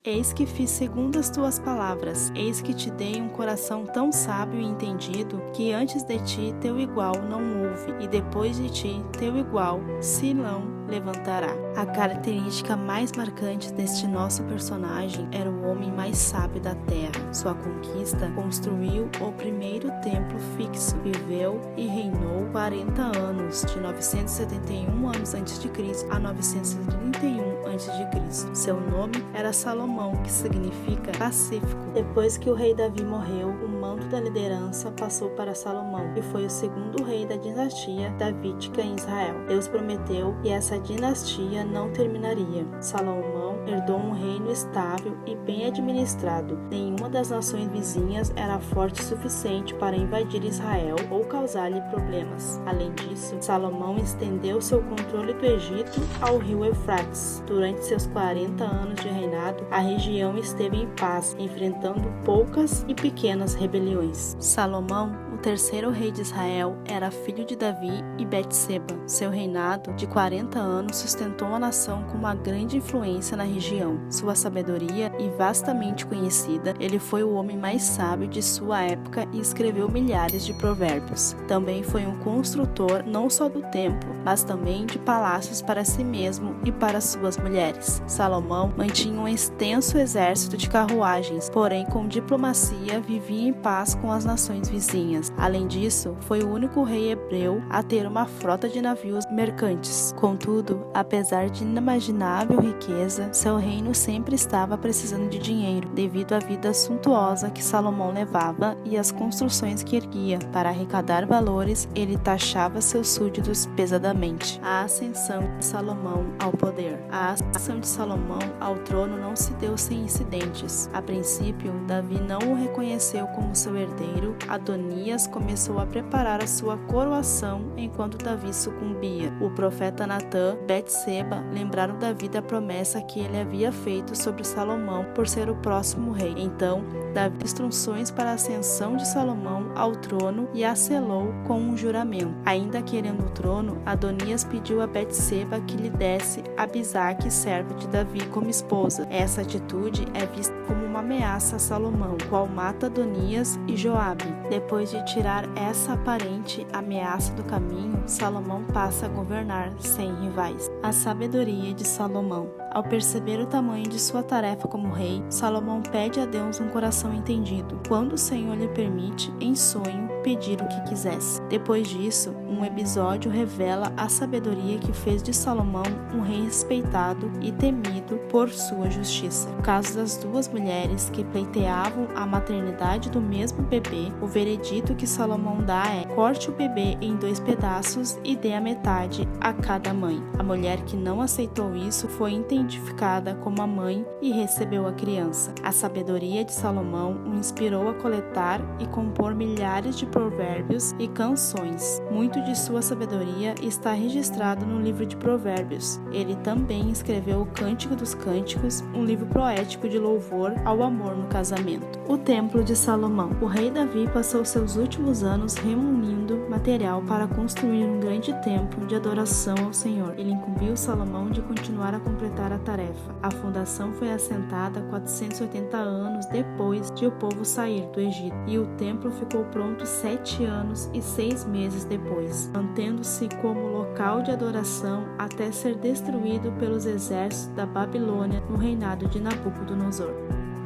Eis que fiz segundo as tuas palavras, eis que te dei um coração tão sábio e entendido, que antes de ti teu igual não houve, e depois de ti teu igual se não levantará. A característica mais marcante deste nosso personagem era o homem mais sábio da terra. Sua conquista construiu o primeiro templo fixo, viveu e reinou 40 anos, de 971 anos antes de Cristo a 931 antes de Cristo. Seu nome era Salomão, que significa pacífico. Depois que o rei Davi morreu, o manto da liderança passou para Salomão, que foi o segundo rei da dinastia davídica em Israel. Deus prometeu que essa dinastia não terminaria. Salomão herdou um reino estável e bem administrado. Nenhuma das nações vizinhas era forte o suficiente para invadir Israel ou causar-lhe problemas. Além disso, Salomão estendeu seu controle do Egito ao rio Eufrates. Durante seus 40 anos de reinado, a região esteve em paz, enfrentando poucas e pequenas rebeliões. Salomão, o terceiro rei de Israel, era filho de Davi e Betseba. Seu reinado de 40 anos sustentou a nação com uma grande influência na região. Sua sabedoria e vastamente conhecida, ele foi o homem mais sábio de sua época e escreveu milhares de provérbios. Também foi um construtor não só do templo, mas também de palácios para si mesmo e para suas mulheres. Salomão mantinha um extenso exército de carruagens, porém com diplomacia vivia em paz com as nações vizinhas. Além disso, foi o único rei hebreu a ter uma frota de navios mercantes. Contudo, apesar de inimaginável riqueza, seu reino sempre estava precisando de dinheiro, devido à vida suntuosa que Salomão levava e às construções que erguia. Para arrecadar valores, ele taxava seus súditos pesadamente. A ascensão de Salomão ao poder. A ascensão de Salomão ao trono não se deu sem incidentes. A princípio, Davi não o reconheceu como seu herdeiro. Adonias começou a preparar a sua coroação enquanto Davi sucumbia. O profeta Natã e Betseba lembraram Davi da promessa que ele havia feito sobre Salomão por ser o próximo rei. Então, Davi deu instruções para a ascensão de Salomão ao trono e a selou com um juramento. Ainda querendo o trono, Adonias pediu a Betseba que lhe desse Abisaque, servo de Davi, como esposa. Essa atitude é vista como uma ameaça a Salomão, qual mata Adonias e Joabe. Depois de tirar essa aparente ameaça do caminho, Salomão passa a governar sem rivais. A sabedoria de Salomão. Ao perceber o tamanho de sua tarefa como rei, Salomão pede a Deus um coração entendido, quando o Senhor lhe permite, em sonho, pedir o que quisesse. Depois disso, um episódio revela a sabedoria que fez de Salomão um rei respeitado e temido por sua justiça. No caso das duas mulheres que pleiteavam a maternidade do mesmo bebê, o veredito que Salomão dá é: corte o bebê em 2 pedaços e dê a metade a cada mãe. A mulher que não aceitou isso foi identificada como a mãe e recebeu a criança. A sabedoria de Salomão o inspirou a coletar e compor milhares de provérbios e canções. Muito de sua sabedoria está registrado no livro de Provérbios. Ele também escreveu o Cântico dos Cânticos, um livro poético de louvor ao amor no casamento. O Templo de Salomão. O rei Davi passou seus últimos anos reunindo material para construir um grande templo de adoração ao Senhor. Ele incumbiu Salomão de continuar a completar a tarefa. A fundação foi assentada 480 anos depois de o povo sair do Egito, e o templo ficou pronto 7 anos e 6 meses depois, mantendo-se como local de adoração até ser destruído pelos exércitos da Babilônia no reinado de Nabucodonosor.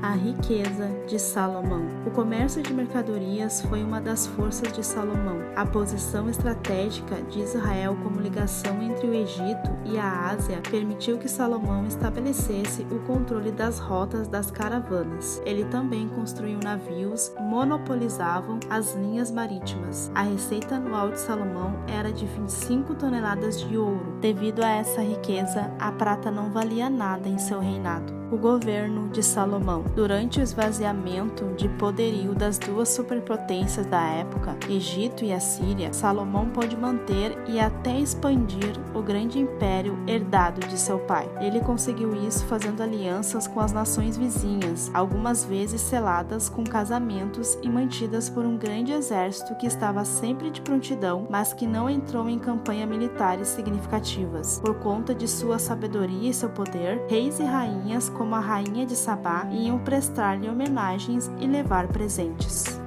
A riqueza de Salomão. O comércio de mercadorias foi uma das forças de Salomão. A posição estratégica de Israel como ligação entre o Egito e a Ásia permitiu que Salomão estabelecesse o controle das rotas das caravanas. Ele também construiu navios que monopolizavam as linhas marítimas. A receita anual de Salomão era de 25 toneladas de ouro. Devido a essa riqueza, a prata não valia nada em seu reinado. O governo de Salomão. Durante o esvaziamento de poderio das duas superpotências da época, Egito e Assíria, Salomão pôde manter e até expandir o grande império herdado de seu pai. Ele conseguiu isso fazendo alianças com as nações vizinhas, algumas vezes seladas com casamentos e mantidas por um grande exército que estava sempre de prontidão, mas que não entrou em campanhas militares significativas. Por conta de sua sabedoria e seu poder, reis e rainhas como a rainha de Sabá iam prestar-lhe homenagens e levar presentes.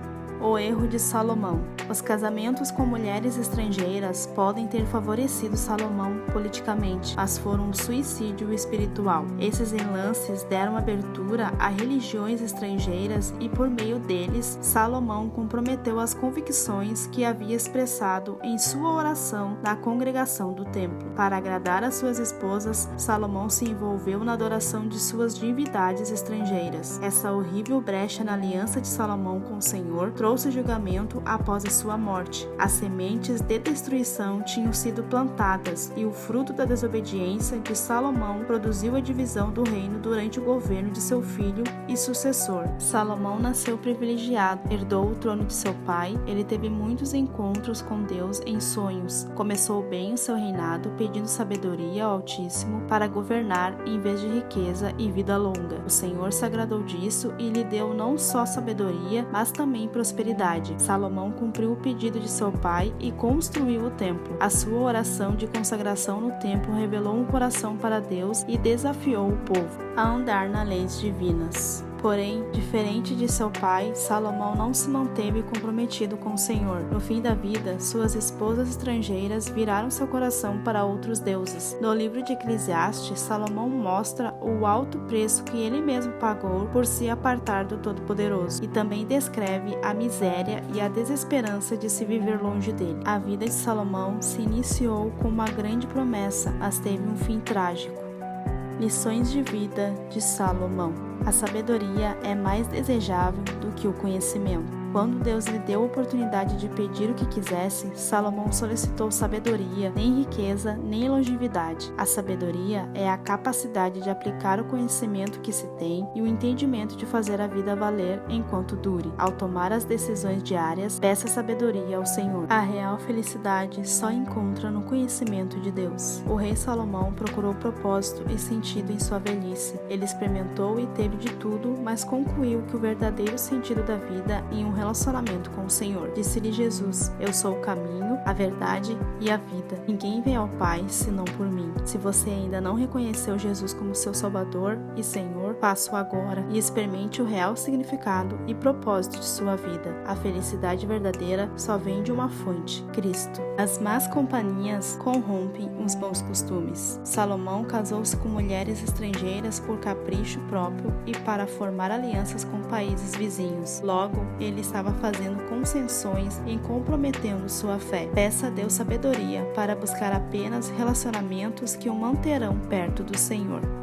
O erro de Salomão. Os casamentos com mulheres estrangeiras podem ter favorecido Salomão politicamente, mas foram um suicídio espiritual. Esses enlaces deram abertura a religiões estrangeiras e, por meio deles, Salomão comprometeu as convicções que havia expressado em sua oração na congregação do templo. Para agradar às suas esposas, Salomão se envolveu na adoração de suas divindades estrangeiras. Essa horrível brecha na aliança de Salomão com o Senhor trouxe julgamento após a sua morte. As sementes de destruição tinham sido plantadas e o fruto da desobediência de Salomão produziu a divisão do reino durante o governo de seu filho e sucessor. Salomão nasceu privilegiado, herdou o trono de seu pai, ele teve muitos encontros com Deus em sonhos. Começou bem o seu reinado, pedindo sabedoria ao Altíssimo para governar em vez de riqueza e vida longa. O Senhor se agradou disso e lhe deu não só sabedoria, mas também prosperidade. Salomão cumpriu o pedido de seu pai e construiu o templo. A sua oração de consagração no templo revelou um coração para Deus e desafiou o povo a andar nas leis divinas. Porém, diferente de seu pai, Salomão não se manteve comprometido com o Senhor. No fim da vida, suas esposas estrangeiras viraram seu coração para outros deuses. No livro de Eclesiastes, Salomão mostra o alto preço que ele mesmo pagou por se apartar do Todo-Poderoso e também descreve a miséria e a desesperança de se viver longe dele. A vida de Salomão se iniciou com uma grande promessa, mas teve um fim trágico. Lições de vida de Salomão. A sabedoria é mais desejável do que o conhecimento. Quando Deus lhe deu a oportunidade de pedir o que quisesse, Salomão solicitou sabedoria, nem riqueza, nem longevidade. A sabedoria é a capacidade de aplicar o conhecimento que se tem e o entendimento de fazer a vida valer enquanto dure. Ao tomar as decisões diárias, peça sabedoria ao Senhor. A real felicidade só encontra no conhecimento de Deus. O rei Salomão procurou propósito e sentido em sua velhice. Ele experimentou e teve de tudo, mas concluiu que o verdadeiro sentido da vida em um relacionamento com o Senhor. Disse-lhe Jesus: eu sou o caminho, a verdade e a vida. Ninguém vem ao Pai senão por mim. Se você ainda não reconheceu Jesus como seu Salvador e Senhor, faça-o agora e experimente o real significado e propósito de sua vida. A felicidade verdadeira só vem de uma fonte, Cristo. As más companhias corrompem os bons costumes. Salomão casou-se com mulheres estrangeiras por capricho próprio e para formar alianças com países vizinhos. Logo, ele estava fazendo concessões e comprometendo sua fé. Peça a Deus sabedoria para buscar apenas relacionamentos que o manterão perto do Senhor.